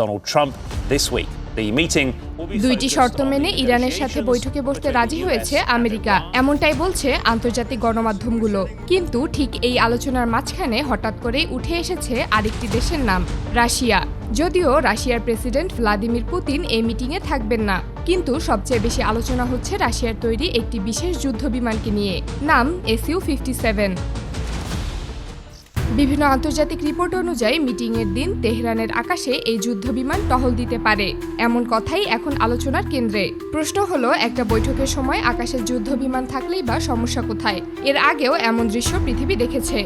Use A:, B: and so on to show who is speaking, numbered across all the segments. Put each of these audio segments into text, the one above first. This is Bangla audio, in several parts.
A: Donald Trump this week.
B: দুইটি শর্ত মেনে ইরানের সাথে বৈঠকে বসতে রাজি হয়েছে আমেরিকা, এমনটাই বলছে আন্তর্জাতিক গণমাধ্যমগুলো। কিন্তু ঠিক এই আলোচনার মাঝখানে হঠাৎ করেই উঠে এসেছে আরেকটি দেশের নাম, রাশিয়া। যদিও রাশিয়ার প্রেসিডেন্ট ভ্লাদিমির পুতিন এই মিটিংয়ে থাকবেন না, কিন্তু সবচেয়ে বেশি আলোচনা হচ্ছে রাশিয়ার তৈরি একটি বিশেষ যুদ্ধবিমানকে নিয়ে, নাম Su-57। বিভিন্ন আন্তর্জাতিক রিপোর্ট অনুযায়ী মিটিংয়ের দিন তেহরানের আকাশে এই যুদ্ধবিমান টহল দিতে পারে, এমন কথাই এখন আলোচনার কেন্দ্রে। প্রশ্ন হলো, একটা বৈঠকের সময় আকাশের যুদ্ধবিমান থাকলেই বা সমস্যা কোথায়? এর আগেও এমন দৃশ্য পৃথিবী দেখেছে।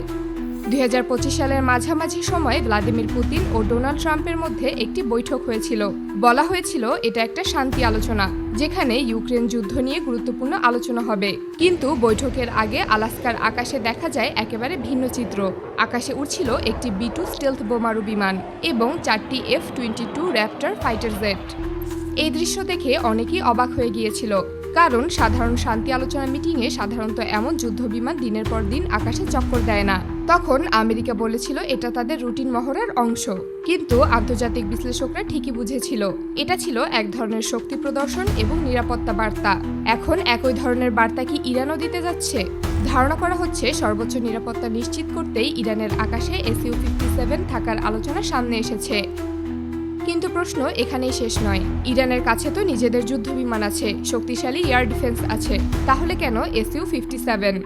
B: 2025 সালের মাঝামাঝি সময়ে ভ্লাদিমির পুতিন ও ডোনাল্ড ট্রাম্পের মধ্যে একটি বৈঠক হয়েছিল। বলা হয়েছিল এটা একটা শান্তি আলোচনা, যেখানে ইউক্রেন যুদ্ধ নিয়ে গুরুত্বপূর্ণ আলোচনা হবে। কিন্তু বৈঠকের আগে আলাস্কার আকাশে দেখা যায় একেবারে ভিন্ন চিত্র। আকাশে উড়ছিল একটি B-2 স্টেলথ বোমারু বিমান এবং 4টি F-22 র্যাপটর ফাইটার জেট। এই দৃশ্য দেখে অনেকেই অবাক হয়ে গিয়েছিল, কারণ সাধারণ শান্তি আলোচনা মিটিংয়ে সাধারণত এমন যুদ্ধবিমান দিনের পর দিন আকাশে চক্কর দেয় না। তখন আমেরিকা বলেছিল এটা তাদের রুটিন মহড়ার অংশ, কিন্তু আন্তর্জাতিক বিশ্লেষকরা ঠিকই বুঝেছিল এটা ছিল এক ধরনের শক্তি প্রদর্শন এবং নিরাপত্তা বার্তা। এখন একই ধরনের বার্তা কি ইরানও দিতে যাচ্ছে? ধারণা করা হচ্ছে সর্বোচ্চ নিরাপত্তা নিশ্চিত করতেই ইরানের আকাশে Su-57 থাকার আলোচনা সামনে এসেছে। কিন্তু প্রশ্ন এখানেই শেষ নয়। ইরানের কাছে তো নিজেদের যুদ্ধবিমান আছে, শক্তিশালী এয়ার ডিফেন্স আছে, তাহলে কেন Su-57?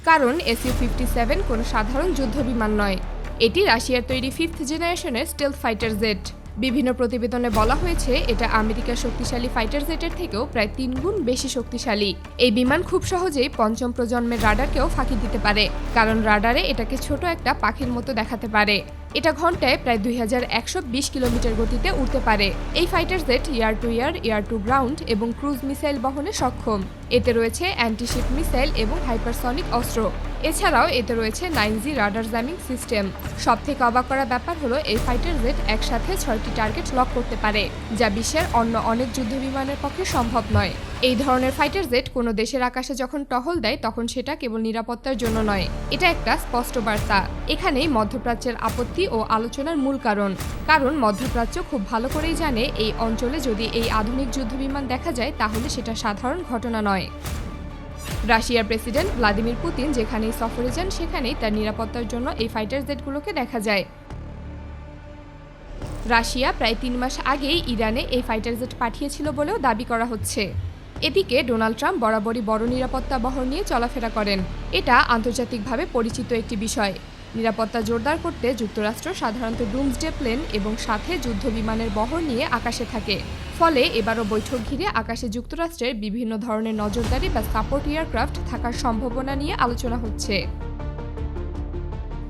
B: কারণ Su-57 কোনো সাধারণ যুদ্ধবিমান নয়, এটি রাশিয়ার তৈরি 5th জেনারেশনের স্টেলথ ফাইটার জেট। বিভিন্ন প্রতিবেদনে বলা হয়েছে এটা আমেরিকার শক্তিশালী ফাইটার জেটের থেকেও প্রায় 3 গুণ বেশি শক্তিশালী। এই বিমান খুব সহজেই 5ম প্রজন্মের রাডারকেও ফাঁকি দিতে পারে, কারণ রাডারে এটাকে ছোট একটা পাখির মতো দেখাতে পারে। এটা ঘন্টায় প্রায় 2120 কিলোমিটার গতিতে উড়তে পারে। এই fighter jet air to air, air to ground এবং ক্রুজ মিসাইল বহনে সক্ষম। এতে রয়েছে অ্যান্টিশিপ মিসাইল এবং হাইপারসনিক অস্ত্র। এছাড়াও এতে রয়েছে 9G রাডার জ্যামিং সিস্টেম। সবথেকে অবাক করা ব্যাপার হলো এই ফাইটার জেট একসাথে 6টি টার্গেট লক করতে পারে, যা বিশ্বের অন্য অনেক যুদ্ধবিমানের পক্ষে সম্ভব নয়। এই ধরনের ফাইটার জেট কোনো দেশের আকাশে যখন টহল দেয় তখন সেটা কেবল নিরাপত্তার জন্য নয়, এটা একটা স্পষ্ট বার্তা। এখানেই মধ্যপ্রাচ্যের আপত্তি ও আলোচনার মূল কারণ মধ্যপ্রাচ্য খুব ভালো করেই জানে এই অঞ্চলে যদি এই আধুনিক যুদ্ধবিমান দেখা যায় তাহলে সেটা সাধারণ ঘটনা নয়। রাশিয়ার প্রেসিডেন্ট ভ্লাদিমির পুতিন যেখানেই সফরে যান সেখানেই তার নিরাপত্তার জন্য এই ফাইটার জেটগুলোকে দেখা যায়। রাশিয়া প্রায় 3 মাস আগেই ইরানে এই ফাইটার জেট পাঠিয়েছিল বলেও দাবি করা হচ্ছে। এদিকে ডোনাল্ড ট্রাম্প বরাবরই বড় নিরাপত্তা বহর নিয়ে চলাফেরা করেন, এটা আন্তর্জাতিকভাবে পরিচিত একটি বিষয়। নিরাপত্তা জোরদার করতে যুক্তরাষ্ট্র সাধারণত ডুমসডে প্লেন এবং সাথে যুদ্ধবিমানের বহর নিয়ে আকাশে থাকে। ফলে এবারও বৈঠক ঘিরে আকাশে যুক্তরাষ্ট্রের বিভিন্ন ধরনের নজরদারি বা সাপোর্ট এয়ারক্রাফট থাকার সম্ভাবনা নিয়ে আলোচনা হচ্ছে।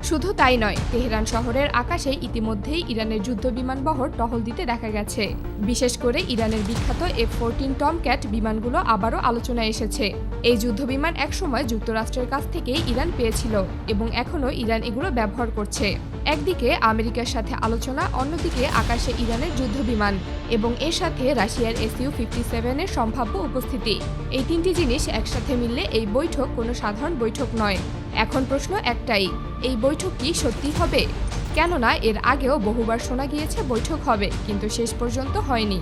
B: শুধু তাই নয়, তেহরান শহরের আকাশে ইতিমধ্যেই ইরানের যুদ্ধবিমান বহর টহল দিতে দেখা গেছে। বিশেষ করে ইরানের বিখ্যাত F-14 টমক্যাট বিমানগুলো আবারও আলোচনায় এসেছে। এই যুদ্ধবিমান একসময় যুক্তরাষ্ট্রের কাছ থেকেই ইরান পেয়েছিল এবং এখনও ইরান এগুলো ব্যবহার করছে। একদিকে আমেরিকার সাথে আলোচনা, অন্যদিকে আকাশে ইরানের যুদ্ধবিমান এবং এর সাথে রাশিয়ার Su-57 এর সম্ভাব্য উপস্থিতি। এই 3টি জিনিস একসাথে মিললে এই বৈঠক কোনো সাধারণ বৈঠক নয়। এখন প্রশ্ন একটাই, এই বৈঠক কি সত্যি হবে? কেননা এর আগেও বহুবার শোনা গিয়েছে বৈঠক হবে, কিন্তু শেষ পর্যন্ত হয়নি।